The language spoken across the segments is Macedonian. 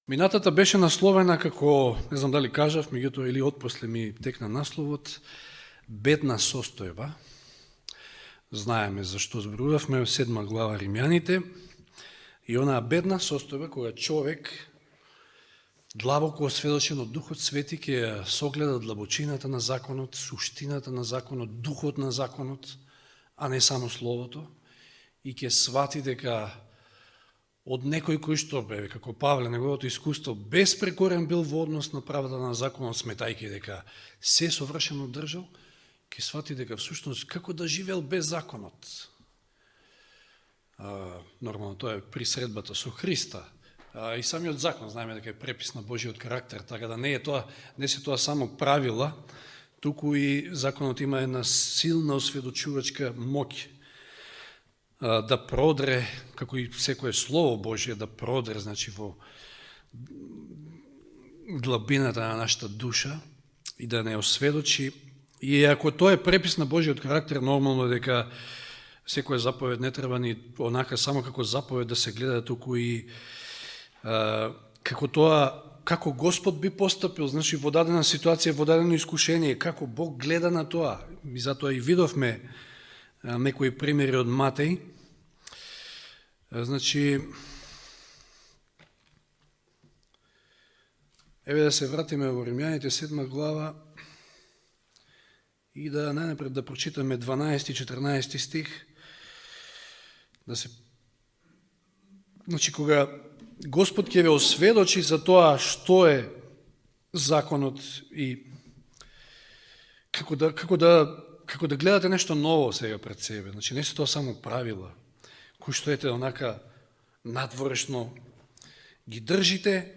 Минатата беше насловена како, не знам дали кажав, меѓутоа или отпосле ми текна насловот, бедна состојба. Знаеме зашто зборувавме во 7 глава Римјаните, и онаа бедна состојба кога човек длабоко осведочен од Духот Свети ќе ја согледа длабочината на законот, суштината на законот, духот на законот, а не само словото, и ќе свати дека од некој кој што бе, како Павле, неговото искуство, безпрекорен бил во однос на правата на законот, сметајќи дека се совршено држал, ќе свати дека всушност како да живеел без законот. Нормално тоа е при средбата со Христа. И самиот закон, знаеме дека е препис на Божиот карактер, така да не се тоа само правила, туку и законот има една силна осведочувачка моќ да продре, како и секое Слово Божие, да продре, значи, во длабината на нашата душа и да не осведочи. И ако тоа е препис на Божиот карактер, нормално е дека секоја заповед не треба ни онака само како заповед да се гледа, туку и како Господ би постапил, значи во дадена ситуација, во дадено искушение, како Бог гледа на тоа. И затоа и видовме некои примери од Матеј. Значи, еве да се вратиме во Римјаните 7 глава и да најнапред да прочитаме 12 и 14 стих. Значи, кога Господ ќе ве осведочи за тоа што е законот и како да гледате нешто ново сега пред себе. Значи, не се тоа само правила, кои што ете онака надворешно ги држите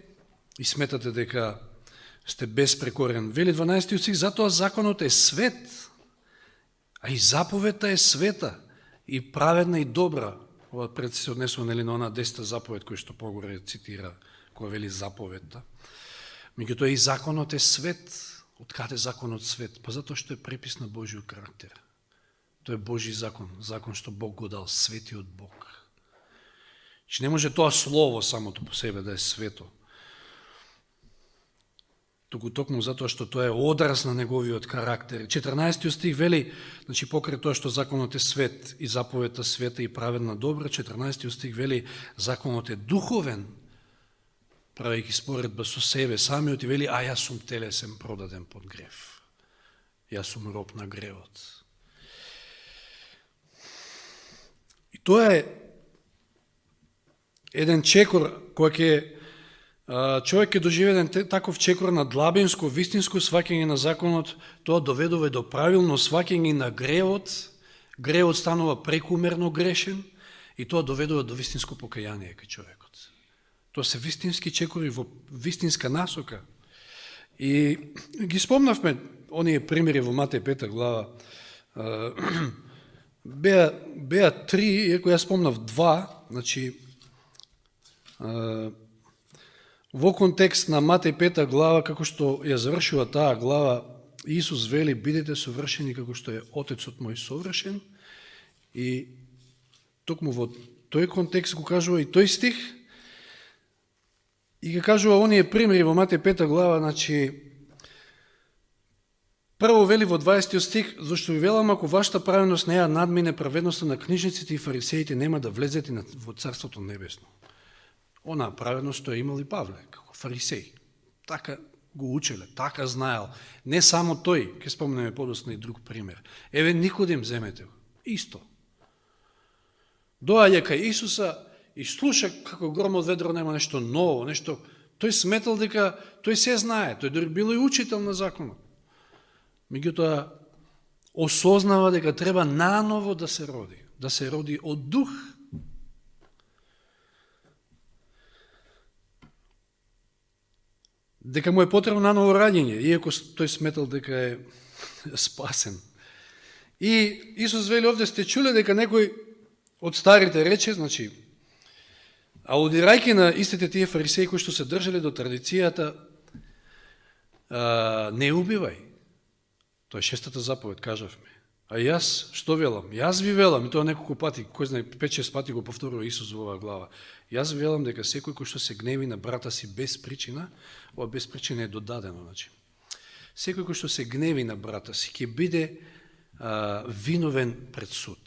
и сметате дека сте безпрекорен. Вели 12 стих, затоа законот е свет, а и заповедта е света, и праведна и добра. Ова пред се однесува на онаа 10-та заповед кој што погоре цитира, која вели заповедта. Меѓутоа и законот е свет. Од каде законот свет? Па затоа што е препис на Божиот карактер. Тоа е Божи закон, закон што Бог го дал, светиот Бог. Че не може тоа слово самото по себе да е свето. Туку токму затоа што тоа е одраз на неговиот карактер. 14 стих вели, значи покрај тоа што законот е свет и заповедта света и праведна добра, 14 стих вели законот е духовен, правејќи споредба со себе самиот, и вели, а јас сум телесен, продаден под грев. Јас сум роб на гревот. И тоа е еден чекор кој човек ќе доживее еден таков чекор на длабинско, вистинско сваќање на законот, тоа доведува до правилно сваќање на гревот, гревот станува прекумерно грешен и тоа доведува до вистинско покаяние кај човекот. Тоа се вистински чекори во вистинска насока. И ги спомнавме оние примери во Матеј 5 глава. Беа 3, иако ја спомнав 2, значи во контекст на Матеј 5 глава, како што ја завршува таа глава, Исус вели, бидете совршени како што е Отецот мој совршен, и токму во тој контекст го кажува и тој стих, и ги кажува оние примери во Матеј 5 глава, значи, прво вели во 20 стих, зашто ви велам, ако вашата праведност не ја надмине праведноста на книжниците и фарисеите, нема да влезете во Царството Небесно. Онаа праведност тоа имал и Павле, како фарисеј. Така го учеле, така знаел. Не само тој, ќе спомнеме подоцна и друг пример. Еве Никодим земете го, исто. Доаѓа кај Исуса и слуша како гром од ведро, нема нешто ново, нешто. Тој сметал дека тој се знае, тој дори бил и учител на законот. Меѓутоа осознава дека треба наново да се роди од дух. Дека му е потребно наново раѓање, иако тој сметал дека е спасен. И Исус вели, овде сте чуле дека некој од старите рече, значи, аудирајќи на истите тие фарисеи кои што се држали до традицијата, не убивај. Тоа е 6-та заповед, кажавме. А јас што велам? Јас ви велам, и тоа неколку пати, кој знае, 5-6 пати го повторува Исус во оваа глава. Јас ви велам дека секој кој што се гневи на брата си без причина, ова без причина е додадено, значи. Секој кој што се гневи на брата си ќе биде виновен пред суд.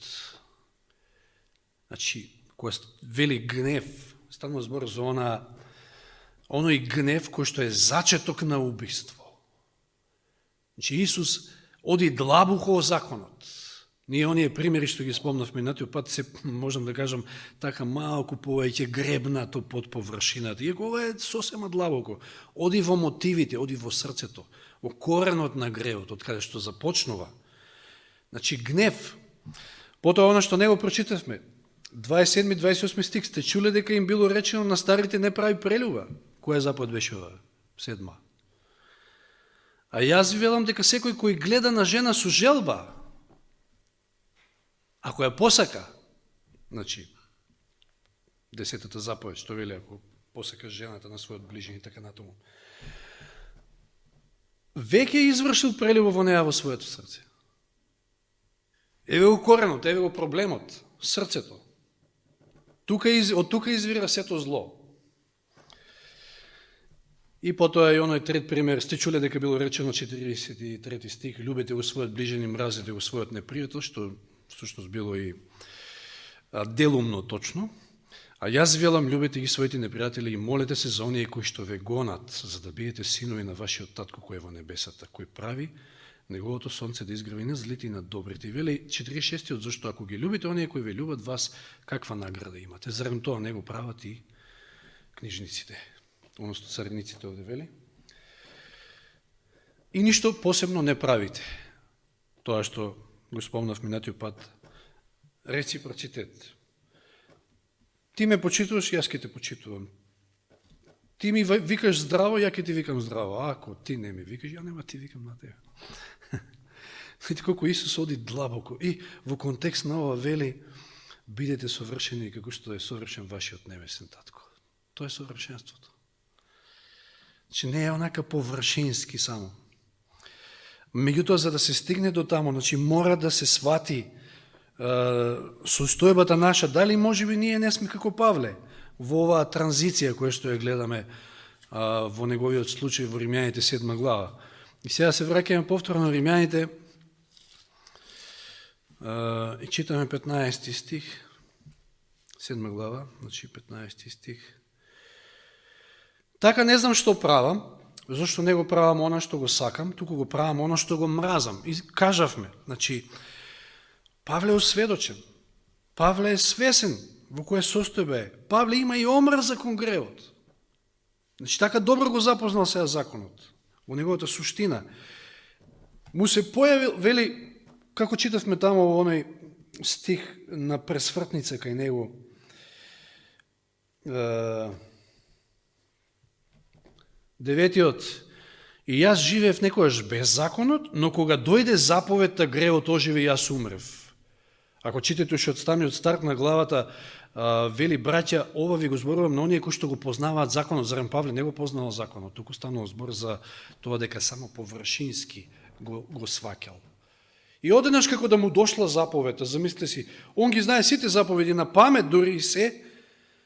Значи, кога вели гнев, станува збор за оној гнев кој што е зачеток на убиство. Значи, Исус оди длабоко во законот. Ние оние примери што ги спомнавме минатиот пат се, можам да кажам, така малку повеќе гребнато под површината. Иако ова е сосема длабоко. Оди во мотивите, оди во срцето, во коренот на гревот, од каде што започнува. Значи, гнев. Потоа она што него прочитавме, 27-28 стих, сте чуле дека им било речено на старите не прави прелюба. Која заповед беше ова? 7. А јас ви велам дека секој кој гледа на жена со желба, ако ја посака, значи, 10-та заповед, што вели, ако посака жената на својот ближен и така натаму, веќе извршил прелюба во неа во своето срце. Еве го коренот, еве го проблемот, срцето. Од тука извира сето зло. И потоа и оној трет пример, сте чуле дека било речено 43 стих, любете го својот ближен и мразите го својот непријател, што всушност било и делумно точно. А јас велам, любете ги своите непријатели и молете се за оние кои што ве гонат, за да биете синови на вашиот татко кој е во небесата, кој прави неговото сонце да изграви на злите и на добрите. И вели 46-тиот, зашто ако ги любите оние кои ве любат вас, каква награда имате? Зарем тоа не го прават и книжниците, односно цариниците овде вели? И ништо посебно не правите. Тоа што го спомнав минатиот пат, реципроцитет. Ти ме почитуваш, јас ќе те почитувам. Ти ми викаш здраво, ја ќе ти викам здраво. А ако ти не ми викаш, ја нема ти викам на тебе. Видите колку Исус оди длабоко. И во контекст на ова вели, бидете совршени како што е совршен вашиот небесен татко. Тоа е совршенството. Значи не е онака површински само. Меѓутоа, за да се стигне до тамо, значи мора да се свати состојбата наша, дали можеби ние не сме како Павле во оваа транзиција која што ја гледаме во неговиот случај во Римјаните 7 глава. И сега се враќаме повторно на Римјаните и читаме 15 стих, 7 глава, значи 15 стих. Така не знам што правам, зашто не го правам она што го сакам, туку го правам она што го мразам. И кажавме, значи, Павле е осведочен, Павле е свесен во која состојба е. Павле има и омрза кон гревот. Значи, така добро го запознал сега законот, во неговата суштина. Му се појавил, вели, како читавме тамо во оној стих на пресвртница кај него, деветиот, и јас живеев некојаш без законот, но кога дојде заповедта, гревот оживи, јас умрев. Ако читате уште од самиот старт на главата, вели, браќа, ова ви го зборувам на оние кои што го познаваат законот. Зарем Павле не го познавал законот, туку станува збор за тоа дека само површински го сваќал. И одеднаш како да му дошла заповедта, замислете си, он ги знае сите заповеди на памет, дури и се,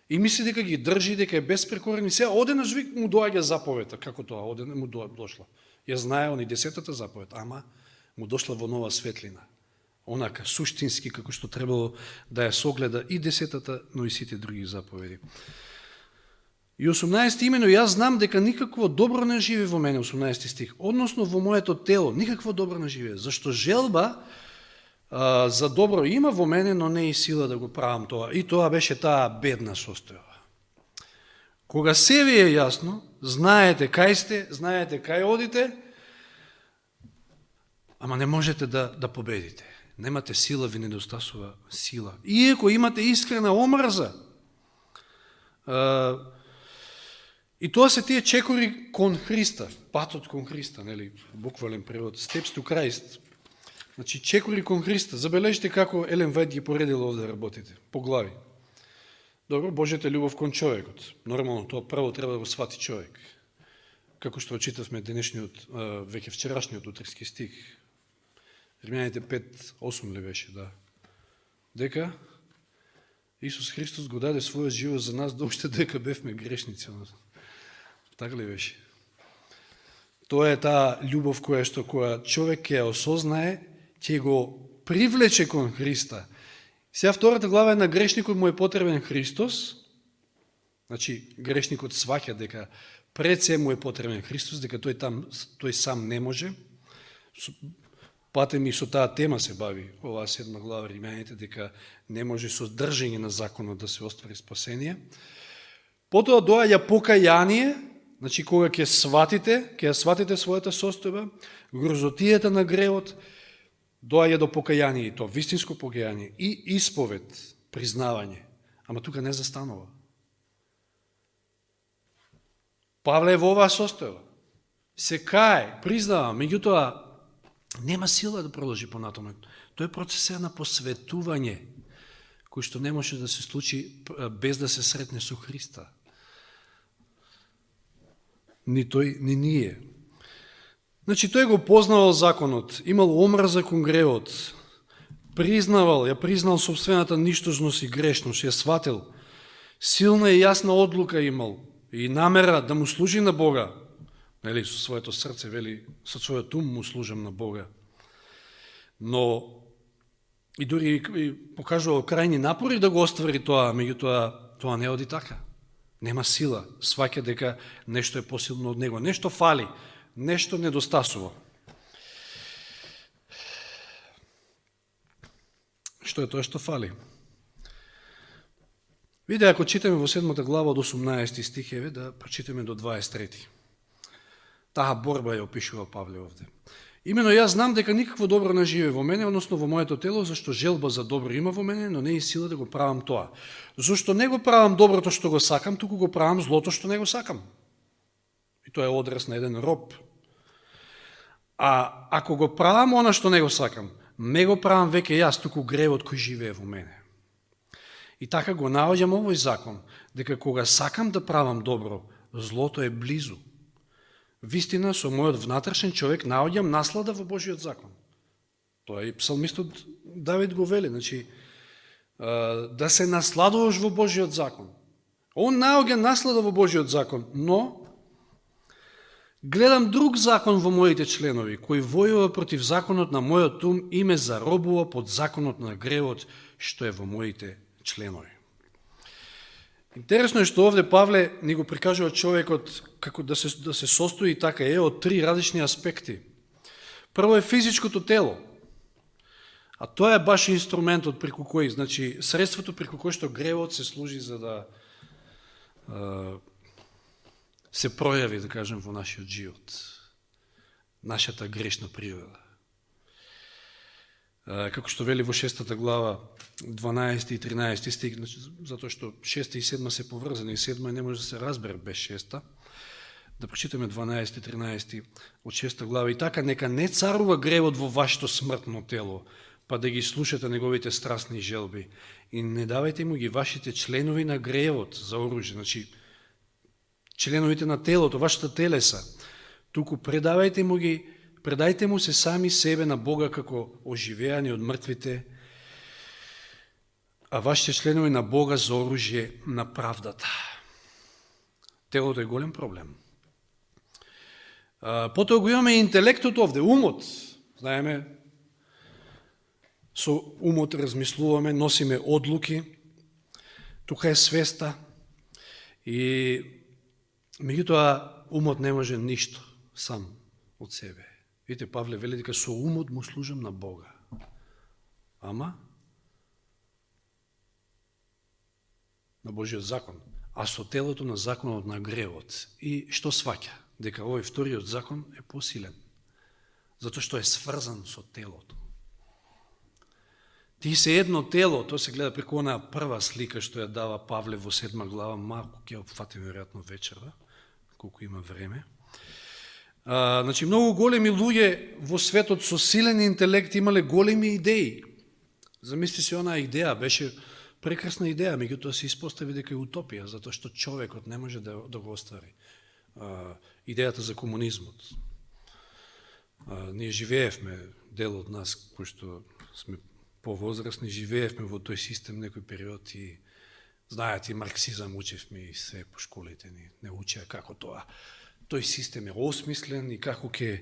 и мисли дека ги држи, дека е безпрекорен, и сега одеднаш му доаѓа заповедта, како тоа, одеднаш му дошла. Ја знае он и 10-та заповед, ама му дошла во нова светлина. Онака, суштински, како што требало да ја согледа и 10-та, но и сите други заповеди. И 18 имено, јас знам дека никакво добро не живе во мене, 18 стих, односно во моето тело, никакво добро не живее, зашто желба за добро има во мене, но не и сила да го правам тоа. И тоа беше таа бедна состојба. Кога се ви е јасно, знаете кај сте, знаете кај одите, ама не можете да победите. Немате сила, ви недостасува сила. Иако имате искрена омрза, и тоа се тие чекори кон Христа, патот кон Христа, нели, буквален превод, steps to Christ. Значи, чекори кон Христа. Забележите како Елен Вајд ги поредила овде работите, по глави. Добро, Божјата љубов кон човекот. Нормално, тоа прво треба да го свати човек. Како што очитавме денешниот, веќе вчерашниот утрински стих. Римјаните 5:8 ли беше, да. Дека Исус Христос го даде својот живот за нас, уште дека бевме грешници. Така ли беше? Тоа е таа љубов која човек ќе ја осознае, ќе го привлече кон Христа. Сега втората глава е на грешникот му е потребен Христос. Значи, грешникот сваќа дека пред се му е потребен Христос, дека тој сам не може. Патем и со таа тема се бави оваа 7 глава Римјаните, дека не може со држење на законот да се оствари спасение. Потоа доаѓа покаяние, значи кога ќе ја сватите својата состојба, грозотијата на гревот, доаѓа до покаяние, и то вистинско покаяние, и исповед, признавање. Ама тука не застанува. Павле е во оваа состојба. Се кае, признава, меѓутоа нема сила да продолжи понатаму. Тој процес е на посветување, кој што не може да се случи без да се сретне со Христа. Ни тој, ни ние. Значи, тој го познавал законот, имал омраза кон гревот, ја признал собствената ништожност и грешност, ја сватил, силна и јасна одлука имал и намера да му служи на Бога. Нели, со своето срце, вели, со својот ум му служам на Бога. Но и дури покажувал крајни напори да го оствари тоа, меѓутоа тоа не оди така. Нема сила, сваќа дека нешто е посилно од него, нешто фали, нешто недостасува. Што е тоа што фали? Виде, ако читаме во 7 глава од 18 стих, да прочитаме до 23. Таа борба ја опишува Павле овде. Имено јас знам дека никакво добро не живее во мене, односно во моето тело, зашто желба за добро има во мене, но не и сила да го правам тоа. Зашто не го правам доброто што го сакам, туку го правам злото што не го сакам. И тоа е одраз на еден роб. А ако го правам она што не го сакам, не го правам веќе јас, туку гревот кој живее во мене. И така го наоѓам овој закон, дека кога сакам да правам добро, злото е близу. Вистина, со мојот внатрешен човек наоѓам наслада во Божиот закон. Тоа и псалмистот Давид го вели, значи, да се насладуваш во Божиот закон. Он наоѓа наслада во Божиот закон, но гледам друг закон во моите членови, кој војува против законот на мојот ум и ме заробува под законот на гревот, што е во моите членови. Интересно е што овде Павле ни го прикажува човекот како да се состои така е од три различни аспекти. Прво е физичкото тело, а тоа е баш инструментот преку кој, значи средството преку кој што гревот се служи за да се пројави, да кажем, во нашиот живот, нашата грешна природа. Како што вели во 6 глава, 12 и 13 стих, затоа што 6 и 7 се поврзани, и 7 не може да се разбере без 6. Да прочитаме 12 и 13 од 6 глава. И така, нека не царува гревот во вашето смртно тело, па да ги слушате неговите страстни желби. И не давајте му ги вашите членови на гревот за оружје, значи членовите на телото, вашата телеса, туку предајте му се сами себе на Бога како оживеани од мртвите, а вашите членови на Бога за оружје на правдата. Телото е голем проблем. Потоа го имаме интелектот овде, умот. Знаеме, со умот размислуваме, носиме одлуки, тука е свеста и меѓутоа умот не може ништо сам од себе. Видите, Павле вели дека со умот му служам на Бога. Ама на Божиот закон, а со телото на законот на гревот. И што сваќа? Дека овој вториот закон е посилен, затоа што е сврзан со телото. Ти се едно тело, тоа се гледа преку онаа прва слика што ја дава Павле во 7 глава, малку ќе опфатим веројатно вечерва, колку има време. Значи, многу големи луѓе во светот со силен интелект имале големи идеи. Замисли се, онаа идеја беше прекрасна идеја, меѓутоа се испостави дека е утопија, затоа што човекот не може да го оствари. Идејата за комунизмот. Ние живеевме дел од нас, кои што сме повозрастни, живеевме во тој систем некој период и знаете, марксизам учевме и се по школите не учеа како тој систем е осмислен и како ќе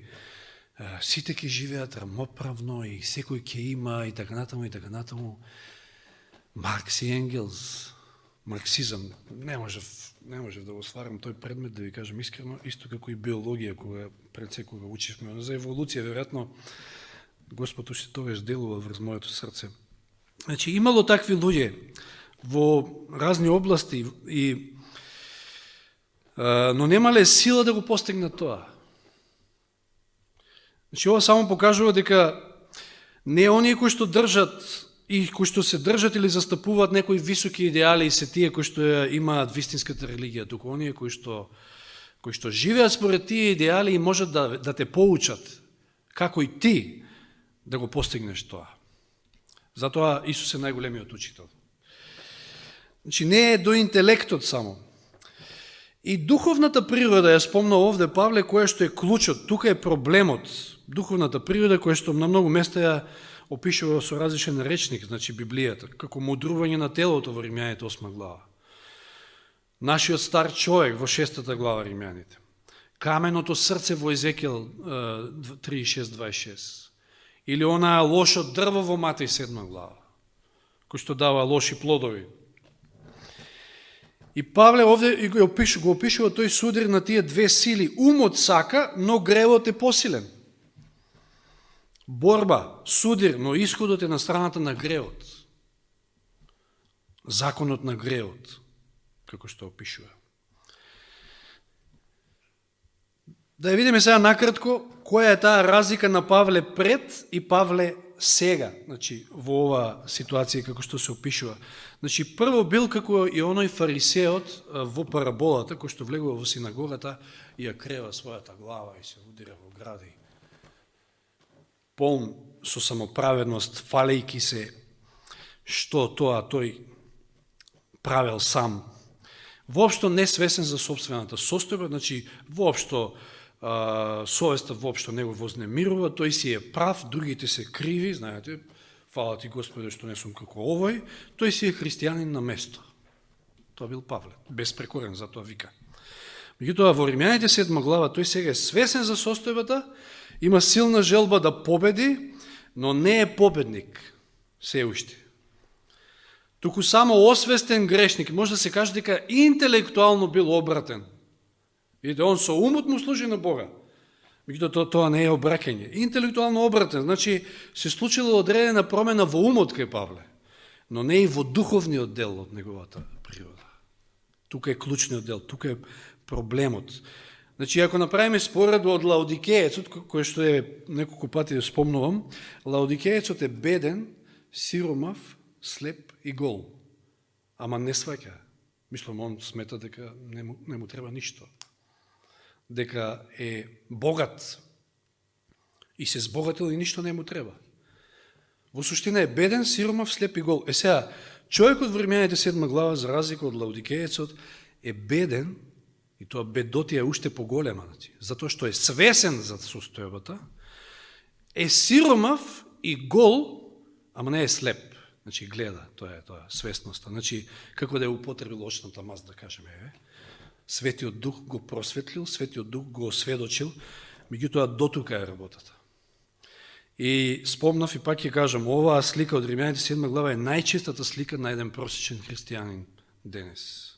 сите ќе живеат рамноправно и секој ќе има и така натаму. Маркс и Енгелс, марксизам, не можев да го сварам тој предмет, да ви кажам искрено, исто како и биологија, кога пред секога учевме. Но за еволуција, веројатно, Господ уште тогаш делува врз моето срце. Значи, имало такви луѓе во разни области, но немале сила да го постигнат тоа. Значи, ова само покажува дека не оние кои што држат и кои што се држат или застапуваат некои високи идеали и се тие кои што имаат вистинската религија, туку оние кои што живеат според тие идеали и можат да те поучат како и ти да го постигнеш тоа. Затоа Исус е најголемиот учител. Значи, не е до интелектот само. И духовната природа, ја спомнал овде Павле, која што е клучот, тука е проблемот. Духовната природа, која што на многу места ја опишува со различен речник, значи Библијата, како мудрување на телото во Римјаните 8 глава. Нашиот стар човек во 6 глава Римјаните. Каменото срце во Езекиел 36:26. Или онаа лошо дрво во Матеј 7 глава, кој што дава лоши плодови. И Павле овде го опишува тој судар на тие две сили. Умот сака, но гревот е посилен. Борба, судир, но исходот е на страната на гревот. Законот на гревот, како што опишува. Да ја видиме сега накратко која е таа разлика на Павле пред и Павле сега, значи во ова ситуација како што се опишува. Значи прво бил како и оној фарисеот во параболата кој што влегува во синагогата и ја крева својата глава и се удира во гради. Полн со самоправедност, фалејки се што тоа тој правел сам. Воопшто не свесен за собствената состојба, значи воопшто совеста воопшто не го вознемирува, тој си е прав, другите се криви, знаете, фала ти Господе што не сум како овој, тој си е христијанин на место. Тоа бил Павле, безпрекорен, затоа вика. Меѓутоа во Римјаните 7 глава тој сега е свесен за состојбата, има силна желба да победи, но не е победник се уште. Туку само освестен грешник, може да се каже дека интелектуално бил обратен. Видите, он со умот му служи на Бога. Меѓутоа тоа не е обраќање. Интелектуално обратен, значи се случила одредена промена во умот кај Павле, но не и во духовниот дел од неговата природа. Тука е клучниот дел, тука е проблемот. Значи, ако направиме споредба од Лаодикеецот, кој што е неколку пати спомнувам, Лаодикеецот е беден, сиромав, слеп и гол. Ама не сваќа. Мислам, он смета дека не му треба ништо. Дека е богат и се збогатил и ништо не му треба. Во суштина е беден, сиромав, слеп и гол. Сега, човекот во Римјаните 7 глава, за разлика од Лаодикеецот, е беден, и тоа бедотија е уште поголема, затоа што е свесен за состојбата, е сиромав и гол, ама не е слеп. Значи, гледа, тоа е свесноста. Значи, како да е употребил очната мазда, да кажеме, Светиот Дух го просветлил, Светиот Дух го осведочил, меѓутоа дотука е работата. И спомнав и пак ќе кажам, оваа слика од Римјаните 7 глава е најчистата слика на еден просечен христијанин денес.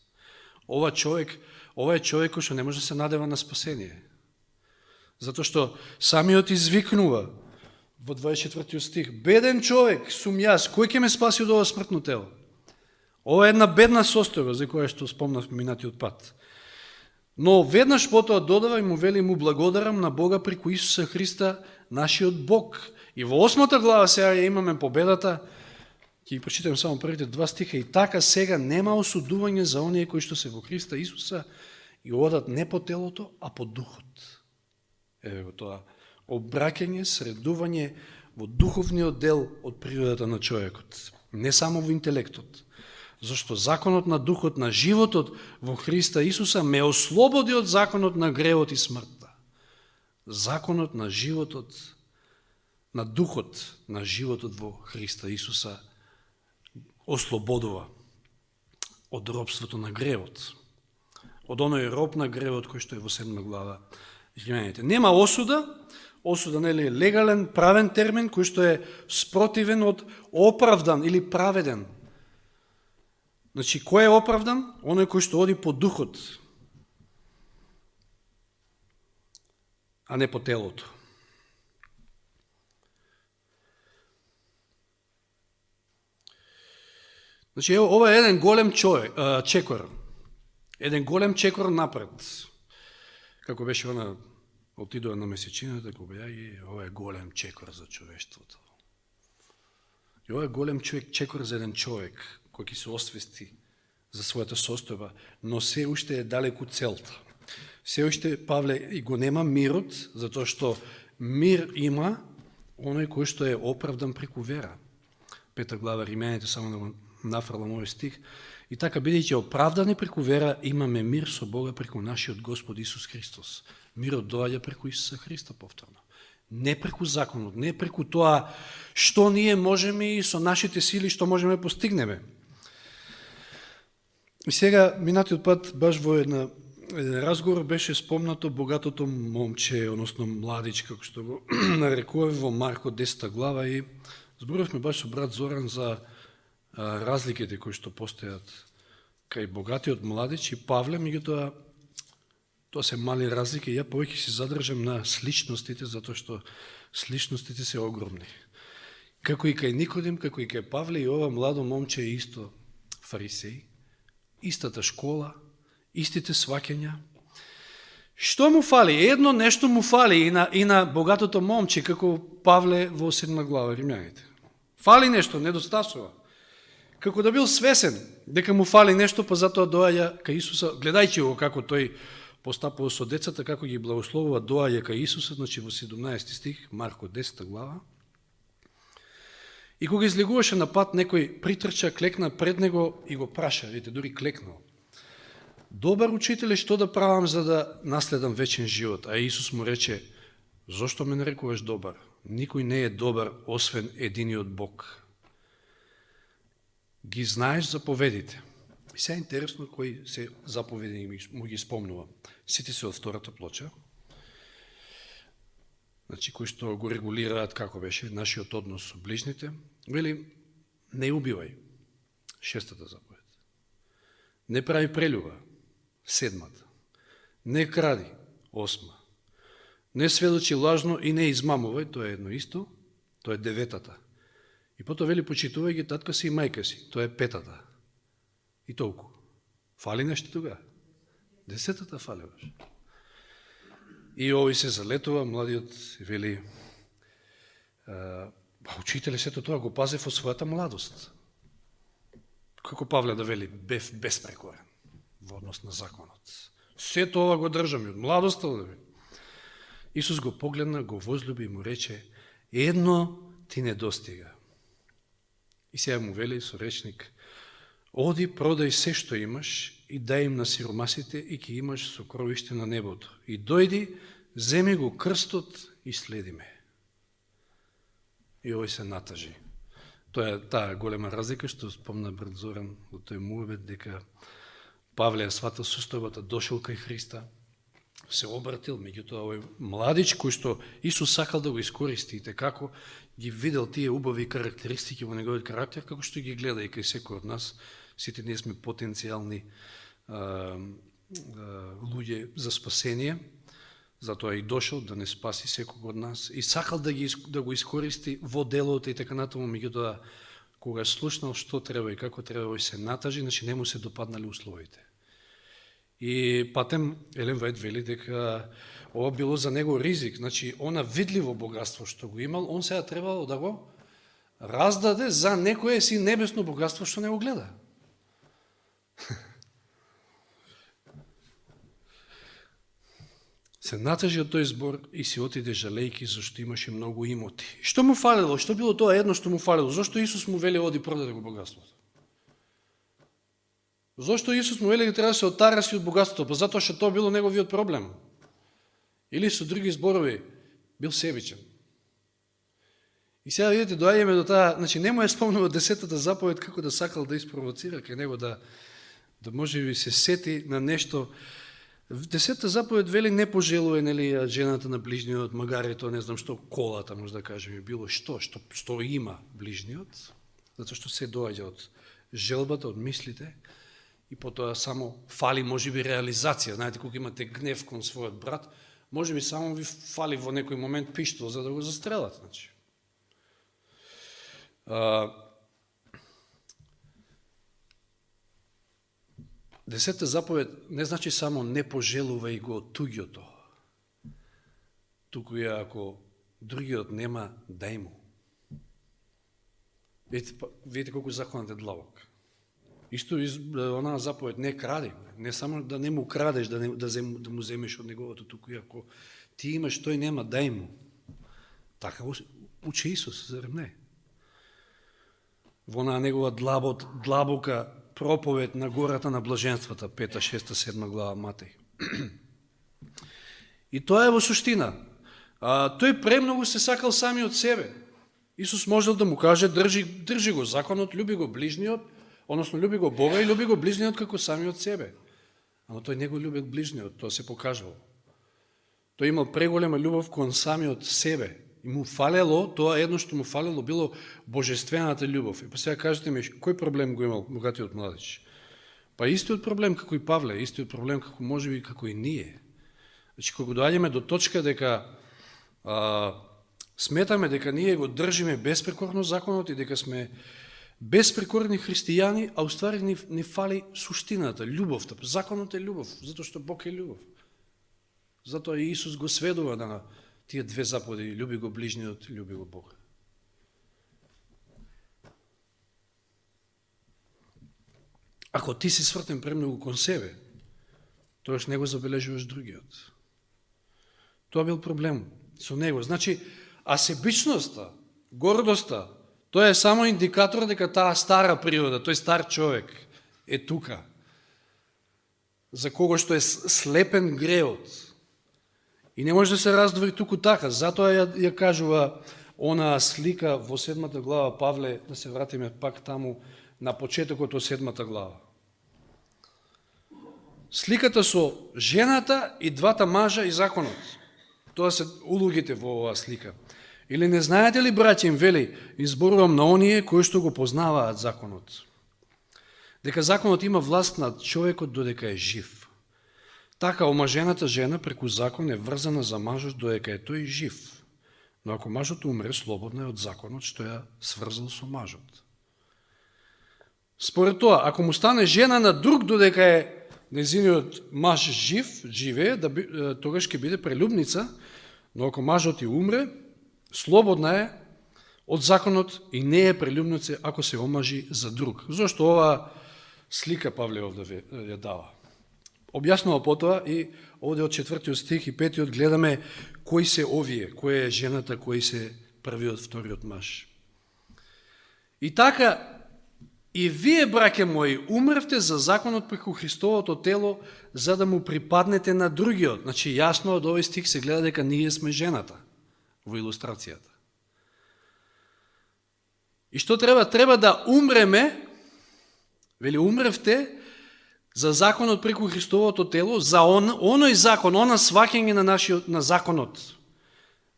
Ова е човек кој што не може да се надева на спасение. Затоа што самиот извикнува во 24 стих, беден човек сум јас, кој ќе ме спаси од ова смртно тело? Ова е една бедна состојба за која што спомнав минатиот пат. Но веднаш потоа додава и му вели му благодарам на Бога преку Исуса Христа, нашиот Бог. И во 8 глава сега ја имаме победата, ќе ги прочитам само првите 2 стиха, и така сега нема осудување за оние кои што се во Христа Исуса и одат не по телото, а по духот. Еве го тоа обраќање, средување во духовниот дел од природата на човекот, не само во интелектот. Зашто законот на духот на животот во Христа Исуса ме ослободи од законот на гревот и смртта. Законот на животот на духот, на животот во Христа Исуса ослободува од робството на гревот. Од оној роб на гревот кој што е во 7 глава Римјаните. Нема осуда, осуда нели е легален, правен термин кој што е спротивен од оправдан или праведен. Значи, кој е оправдан? Оној кој што оди по духот, а не по телото. Значи, ова е еден голем чекор. Еден голем чекор напред. Како беше она, отидува на месечината, ова е голем чекор за човештвото. И ова е голем чекор за еден човек, кој ќе се освести за својата состојба, но се уште е далеку целта. Се уште, Павле, и го нема мирот, затоа што мир има оној кој што е оправдан преку вера. 5 глава Римјаните, само да го нафрлам овој стих. И така, бидејќи оправдани преку вера, имаме мир со Бога преку нашиот Господ Исус Христос. Мирот доаѓа преку Исуса Христа повторно. Не преку законот, не преку тоа што ние можеме и со нашите сили што можеме да постигнеме. И сега, минатиот пат, баш во еден разговор беше спомнато богатото момче, односно младич, како што го нарекуваме во Марко 10 глава, и зборувавме баш со брат Зоран за разликите кои што постојат кај богатиот младич и Павле, меѓутоа тоа се мали разлики. Ја повеќе се задржам на сличностите, затоа што сличностите се огромни. Како и кај Никодим, како и кај Павле, и ова младо момче е исто фарисеј, истата школа, истите сваќања. Што му фали? Едно нешто му фали и на богатото момче, како Павле во 7 глава Римјаните. Фали нешто, недостасува. Како да бил свесен дека му фали нешто, па затоа доаѓа кај Исуса, гледајќи го како тој постапува со децата, како ги благословува, доаѓа кај Исуса, значи во 17 стих, Марко 10 глава. И кога излегуваше на пат, некој притрча, клекна пред него и го праша, видите, дури клекнал. Добар учителе, што да правам за да наследам вечен живот? А Исус му рече, зошто ме нарекуваш добар? Никој не е добар, освен единиот Бог. Ги знаеш заповедите. И сега е интересно кои се заповеди му ги спомнува. Сите се од втората плоча. Значи, кои што го регулираат, како беше, нашиот однос со ближните. Вели, не убивај, 6-та заповед. Не прави прелюба, 7-та. Не кради, 8-та. Не сведочи лажно и не измамувај, тоа е едно исто, тоа е 9-та. И потоа вели, почитувај ги татка си и мајка си, тоа е 5-та. И толку. Фали нешто тога? 10-та фали баш. И овој се залетува, младиот вели, учителе, сето тоа го пазев во својата младост. Како Павле да вели, бев безпрекорен во однос на законот. Сето ова го држам и од младоста да вели. Исус го погледна, го возлюби и му рече, едно ти недостига. И сега му вели со речник, оди, продај се што имаш и дај им на сиромасите и ќе имаш сокровиште на небото. И дојди, земи го крстот и следи ме. И овој се натажи. Тоа е таа голема разлика што спомна брат Зоран во тој муабет, дека Павле ја сватил состојбата, дошол кај Христа, се обратил, меѓутоа овој младич кој што Исус сакал да го искористи, и како ги видел тие убави карактеристики во неговиот карактер, како што ги гледа и кај секој од нас. Сите ние сме потенцијални луѓе за спасение, затоа и дошол да не спаси секој од нас и сакал да го искористи во делото и така натаму, меѓутоа кога слушнал што треба и како треба, овој се натажи, значи не му се допаднали условите. И патем Елен Вајд вели дека ова било за него ризик, значи она видливо богатство што го имал, он сега требало да го раздаде за некое си небесно богатство што не го гледа. Се натажи од тој збор и си отиде жалејки зашто имаше многу имоти. Што му фалело? Што било тоа едно што му фалело? Зошто Исус му вели оди продаде го богатството? Зошто Исус му вели дека треба да се отараси од богатството? Па затоа што тоа било неговиот проблем. Или со други зборови, бил себичен. И сега видите, доаѓаме до таа, значи не му е спомнува 10-та заповед како да сакал да испровоцира кај него да може би се сети на нешто. 10-та заповед вели не пожелува нели жената на ближниот, магаре тоа не знам што колата може да кажеме, било што има ближниот, затоа што се доаѓа од желбата, од мислите и потоа само фали можеби реализација. Знаете кога имате гнев кон својот брат, можеби само ви фали во некој момент пиштол за да го застрелат, значи. Десетта заповед не значи само не пожелувај го туѓото, туку ја ако другиот нема, дај му. Видите колку законот е длабок. Исто онаа заповед не кради, не само да не му крадеш, да му земеш од неговото, туку и ако ти имаш, тој нема, дај му. Така учи Исус, зарем не? Во онаа негова длабока проповед на гората на блаженствата, 5, 6, 7 глава Матеј. И тоа е во суштина. Тој премногу се сакал сами од себе. Исус можел да му каже, држи го законот, люби го ближниот, односно люби го Бога и люби го ближниот како сами од себе. Ама тој не го люби ближниот, тоа се покажало. Тој имал преголема љубов кон самиот себе. И му фалело, тоа едно што му фалело било божествената љубов. И па сега кажете ми, кој проблем го имал богатиот младич? Па истиот проблем како и Павле, истиот проблем како можеби како и ние. Значи, кога доаѓаме до точка дека сметаме дека ние го држиме безпрекорно законот и дека сме безпрекорни христијани, а уствари ни фали суштината, љубовта. Законот е љубов, затоа што Бог е љубов. Затоа и Исус го сведува на тие две заповеди, љуби го ближниот, љуби го Бога. Ако ти си свртен премногу кон себе, тоаш не го забележуваш другиот. Тоа бил проблем со него. Значи, асебичноста, гордоста, тоа е само индикатор дека таа стара природа, тој стар човек е тука. За кого што е слепен греот. И не може да се раздвои туку така. Затоа ја кажува онаа слика во 7 глава Павле, да се вратиме пак таму на почетокот од 7 глава. Сликата со жената и двата мажа и законот. Тоа се улугите во оваа слика. Или не знаете ли, браќа, им вели, изборувам на оние кои што го познаваат законот. Дека законот има власт над човекот додека е жив. Така, омажената жена преку закон е врзана за мажот додека е тој жив. Но ако мажот умре, слободна е од законот што ја сврзал со мажот. Според тоа, ако му стане жена на друг додека е незиниот маж живее, тогаш ќе биде прелюбница, но ако мажот и умре, слободна е од законот и не е прелюбница ако се омажи за друг. Зошто ова слика Павле овде ја дава? Објаснува потоа и овде од 4 стих и 5 гледаме кои се овие, кој е жената, кој се првиот, вториот маж. И така, и вие, браќа мои, умревте за законот преку Христовото тело, за да му припаднете на другиот. Значи, јасно од овој стих се гледа дека ние сме жената во илустрацијата. И што треба? Треба да умреме, вели, умревте за законот преку Христовото тело, за оној закон, она сваќање на законот.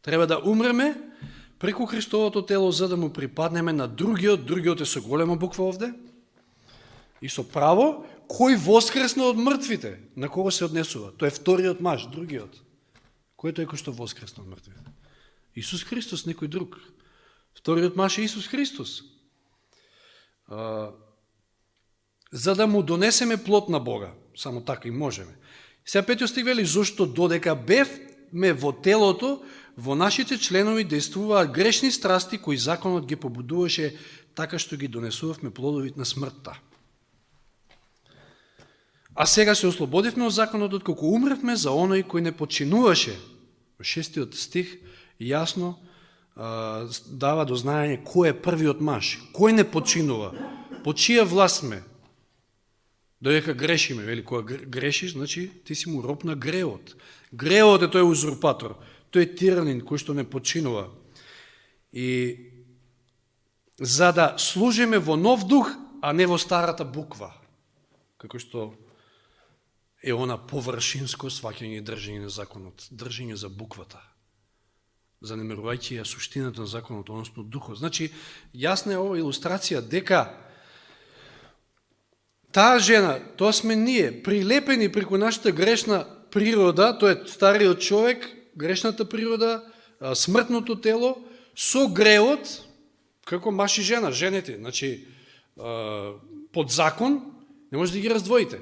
Треба да умреме преку Христовото тело, за да му припаднеме на другиот е со голема буква овде, и со право, кој воскресна од мртвите. На кого се однесува? Тој е вториот маж, другиот. Кој е тој кој што воскресна од мртвите? Исус Христос, некој друг. Вториот маж е Исус Христос. За да му донесеме плод на Бога. Само така и можеме. Сега 5 стих вели, зашто додека бевме во телото, во нашите членови действуваат грешни страсти кои законот ги побудуваше така што ги донесувавме плодовите на смртта. А сега се ослободивме од законот откако умревме за оној кој не починуваше. Во 6 стих јасно дава до знаење кој е првиот маж, кој не починува, по чија власт сме. Додека грешиме, вели, кога грешиш, значи ти си му роб на греот. Греот е тој узурпатор, тој е тиранин кој што не починува. И за да служиме во нов дух, а не во старата буква, како што е она површинско сваќање и држање на законот, држање за буквата, занемерувајќи ја суштината на законот, односно духот. Значи, јасна е ова илустрација дека таа жена, тоа сме ние, прилепени преку нашата грешна природа, тоа е стариот човек, грешната природа, смртното тело, со греот, како маж и жена, женете, значи, под закон, не може да ги раздвоите.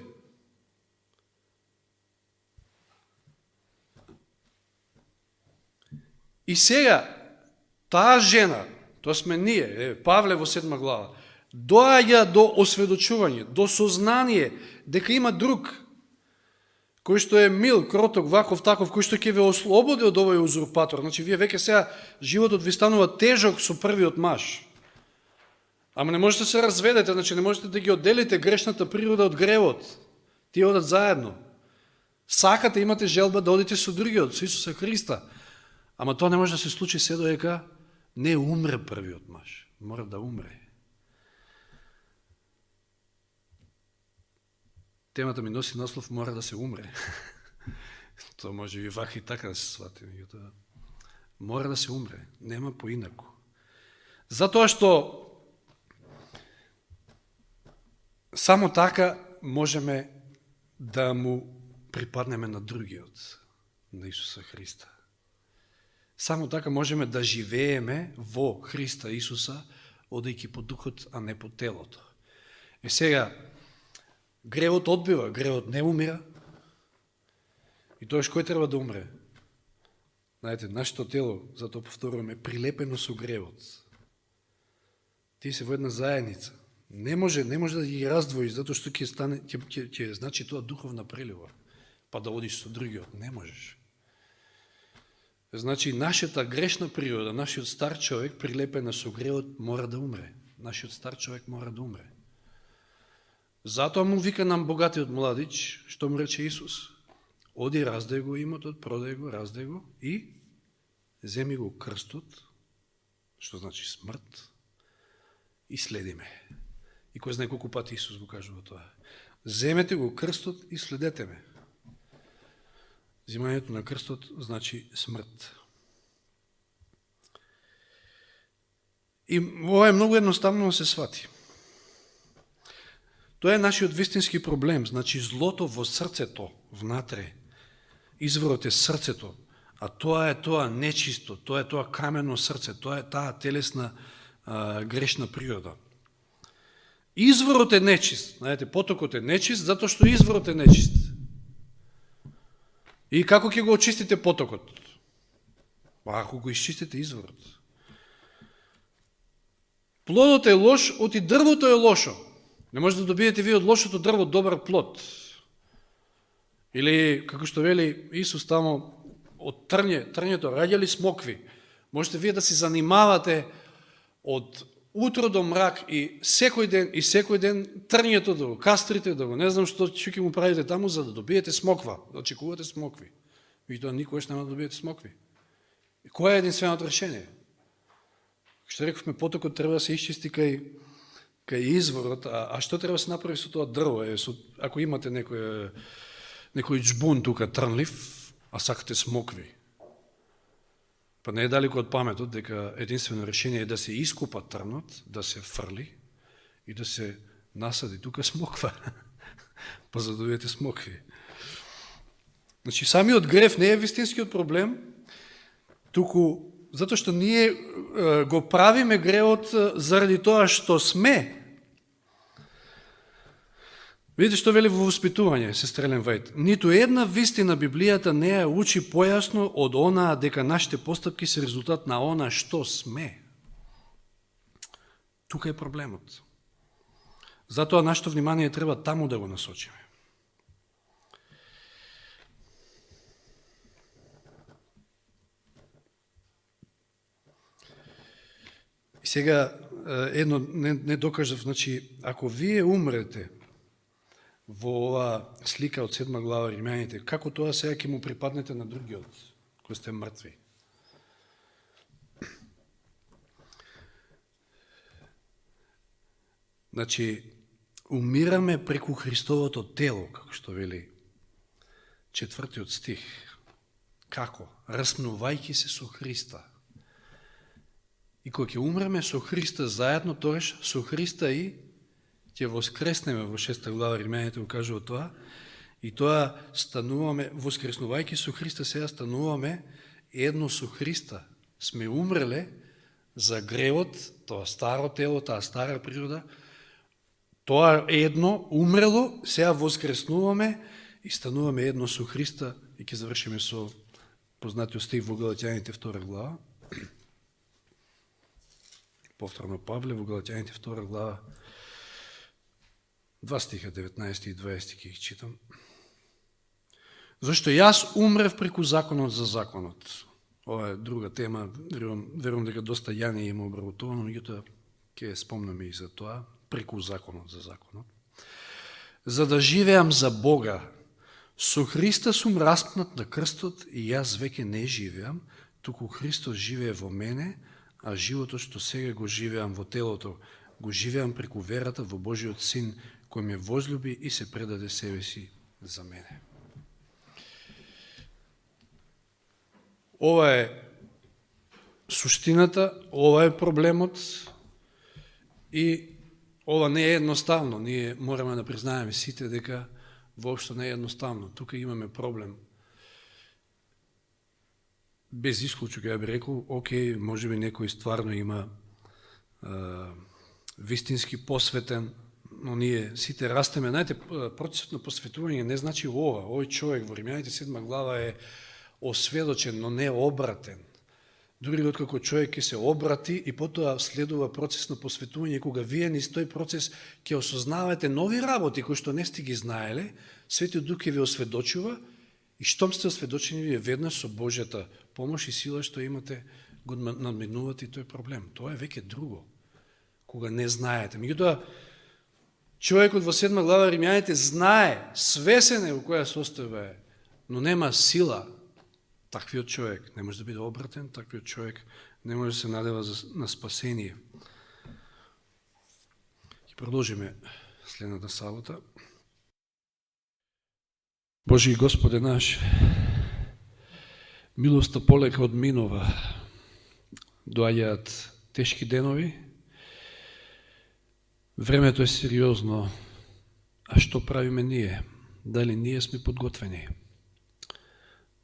И сега, таа жена, тоа сме ние, Павле во 7 глава, доаѓа до осведочување, до сознание дека има друг, кој што е мил, кроток, ваков, таков, кој што ќе ве ослободи од овој узурпатор. Значи, вие веќе сега животот ви станува тежок со првиот маж. Ама не можете да се разведете, значи не можете да ги одделите грешната природа од гревот. Тие одат заедно. Сакате, имате желба да одите со другиот, со Исуса Христа. Ама тоа не може да се случи се додека не умре првиот маж. Мора да умре. Темата ми носи наслов "Мора да се умре". Тоа може и вака и така да се свати. Мора да се умре. Нема поинаку. Затоа што само така можеме да му припаднеме на другиот, на Исуса Христа. Само така можеме да живееме во Христа Исуса, одејќи по духот, а не по телото. И сега, гревот одбива, гревот не умира. И тоаш кој треба да умре? Знаете, нашето тело, затоа повторуваме, прилепено со гревот. Тие се во една заедница. Не може да ги раздвоиш, затоа што ќе значи тоа духовна прелива, па да одиш со другиот. Не можеш. Значи, нашата грешна природа, нашиот стар човек, прилепена со гревот, мора да умре. Нашиот стар човек мора да умре. Затоа му вика нам богатиот младич, што му рече Исус: оди, раздај го имотот, продај го, раздај го и земи го крстот, што значи смрт, и следи ме. И кој знае колку пати Исус го кажува тоа. Земете го крстот и следете ме. Земањето на крстот значи смрт. И ова е многу едноставно да се свати. Тоа е нашиот вистински проблем, значи злото во срцето, внатре. Изворот е срцето, а тоа е тоа нечисто, тоа е тоа камено срце, тоа е таа телесна грешна природа. Изворот е нечист, знаете, потокот е нечист, затоа што изворот е нечист. И како ќе го очистите потокот? Ако го изчистите изворот. Плодот е лош, оти дрвото е лошо. Не може да добиете вие од лошото дрво добар плод. Или, како што вели Исус тамо, од трњето раѓали смокви. Можете вие да се занимавате од утро до мрак и секој ден трњето да го кастрите, да го не знам што ќе му правите таму за да добиете смоква, да очекувате смокви. И тоа никогаш нема да добиете смокви. И кој е единственото решение? Што рековме, потокот треба да се исчисти кај изворот, а што треба да се направи со тоа дрво? Ако имате некој џбун тука трнлив, а сакате смокви, па не е далеко од паметот дека единствено решение е да се искупа трнот, да се фрли и да се насади тука смоква, па за да добиете смокви. Значи, самиот грев не е вистинскиот проблем, туку затоа што ние го правиме гревот заради тоа што сме. Видите што вели во воспитување, сестра Елен Вајд. Ниту една вистина Библијата не ја учи појасно од онаа дека нашите постапки се резултат на она што сме. Тука е проблемот. Затоа нашето внимание треба таму да го насочиме. И сега, едно не докажав, значи, ако вие умрете во ова слика од 7 глава Римјаните, како тоа сега ќе му припаднете на другиот, кои сте мртви? Значи, умираме преку Христовото тело, како што вели 4 стих. Како? Распнувајќи се со Христа. И кога ќе умреме со Христа заедно, тогаш со Христа и ќе воскреснеме во 6 глава Римјаните го кажува тоа, и тоа стануваме, воскреснувајќи со Христа, сега стануваме едно со Христа. Сме умреле за гревот, тоа старо тело, таа стара природа, тоа едно умрело, сега воскреснуваме и стануваме едно со Христа, и ќе завршиме со познатиот стих во Галатјаните 2 глава. Повторно Павле во Галатјаните 2 глава, 2 стиха, 19 и 20 ќе ги читам. Зашто јас умрев преку законот за законот. Ова е друга тема, верувам дека доста јане има обработувано, меѓутоа ќе спомнаме и за тоа, преку законот за законот. За да живеам за Бога, со Христа сум распнат на крстот и јас веќе не живеам, туку Христос живее во мене, а животот што сега го живеам во телото, го живеам преку верата во Божиот Син, кој ме возлюби и се предаде себе си за мене. Ова е суштината, ова е проблемот и ова не е едноставно. Ние мораме да признаеме сите дека воопшто не е едноставно. Тука имаме проблем. Без исклучок, ја би рекол, окей, може би некој стварно има вистински посветен, но ние сите растеме. Знаете, процесот на посветување не значи ова. Овој човек во Римјаните 7 глава е осведочен, но не обратен. Дури откако човек ќе се обрати и потоа следува процес на посветување, кога вие низ тој процес ќе осознавате нови работи кои што не сте ги знаеле, Светиот Дух ќе ви осведочува и штом сте осведочени, вие веднаш со Божјата помош и сила што имате го надминувате тој проблем. Тоа е веќе друго, кога не знаете. Меѓутоа, човекот во 7 глава Римјаните знае, свесен е во која состојба е, но нема сила. Таквиот човек не може да биде обратен, таквиот човек не може да се надева на спасение. Ќе продолжиме следната сабота. Божи Господе наш, милоста полека одминува, доаѓаат тешки денови, времето е сериозно, а што правиме ние? Дали ние сме подготвени?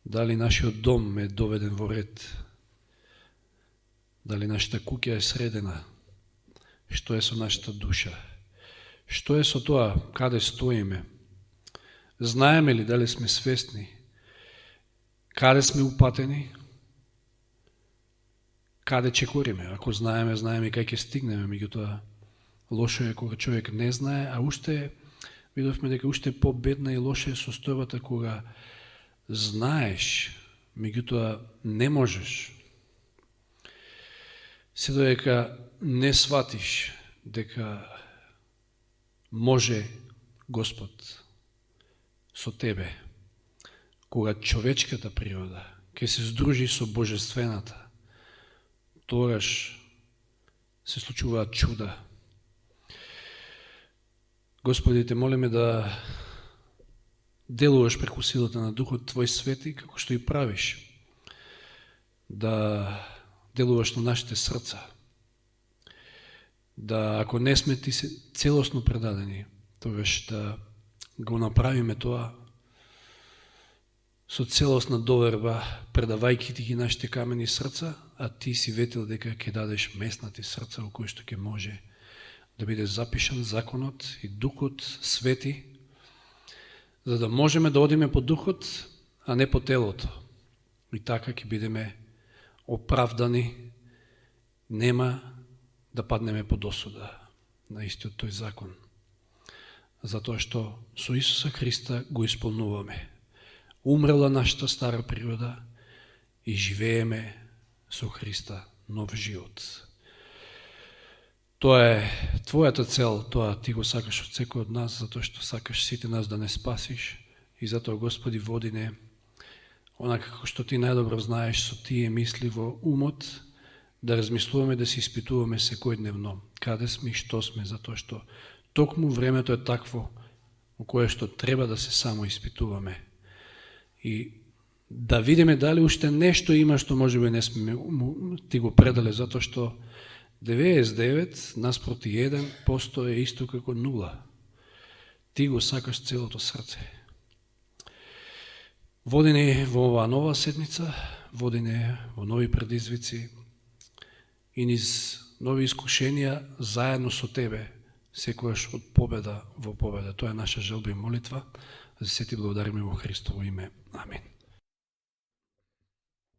Дали нашиот дом е доведен во ред? Дали нашата куќа е средена? Што е со нашата душа? Што е со тоа? Каде стоиме? Знаеме ли дали сме свесни? Каде сме упатени? Каде чекориме? Ако знаеме, знаеме кај ќе стигнеме, меѓутоа лошо е кога човек не знае, а уште видовме дека уште победна и лоша е состојбата кога знаеш, меѓутоа не можеш. Се додека не сватиш дека може Господ со тебе, кога човечката природа ќе се здружи со божествената, тогаш се случуваат чуда. Господи, те молиме да делуваш преку силата на Духот Твој Свети, како што и правиш, да делуваш на нашите срца, да ако не сме Ти целосно предадени, тогаш да го направиме тоа со целосна доверба, предавајќи Ти ги нашите камени срца, а Ти си ветил дека ќе дадеш местнати срца во кои што ќе може да биде запишан законот и Духот Свети, за да можеме да одиме по Духот, а не по телото. И така ќе бидеме оправдани, нема да паднеме под осуда на истиот тој закон. Затоа што со Исуса Христа го исполнуваме. Умрела нашата стара природа и живееме со Христа нов живот. Тоа е Твојата цел, тоа Ти го сакаш од секој од нас, затоа што сакаш сите нас да не спасиш и затоа, Господи, води не онака како што Ти најдобро знаеш со тие мисли во умот, да размислуваме, да се испитуваме секојдневно каде сме и што сме, затоа што токму времето е такво у кое што треба да се само испитуваме и да видиме дали уште нешто има што можеби не сме ти го предале, затоа што 99 наспроти 1% е исто како 0. Ти го сакаш целото срце. Води не во оваа нова седмица, води не во нови предизвици и низ нови искушенија заедно со тебе, секојаш од победа во победа. Тоа е наша желба и молитва. За се ти благодариме во Христово име. Амин.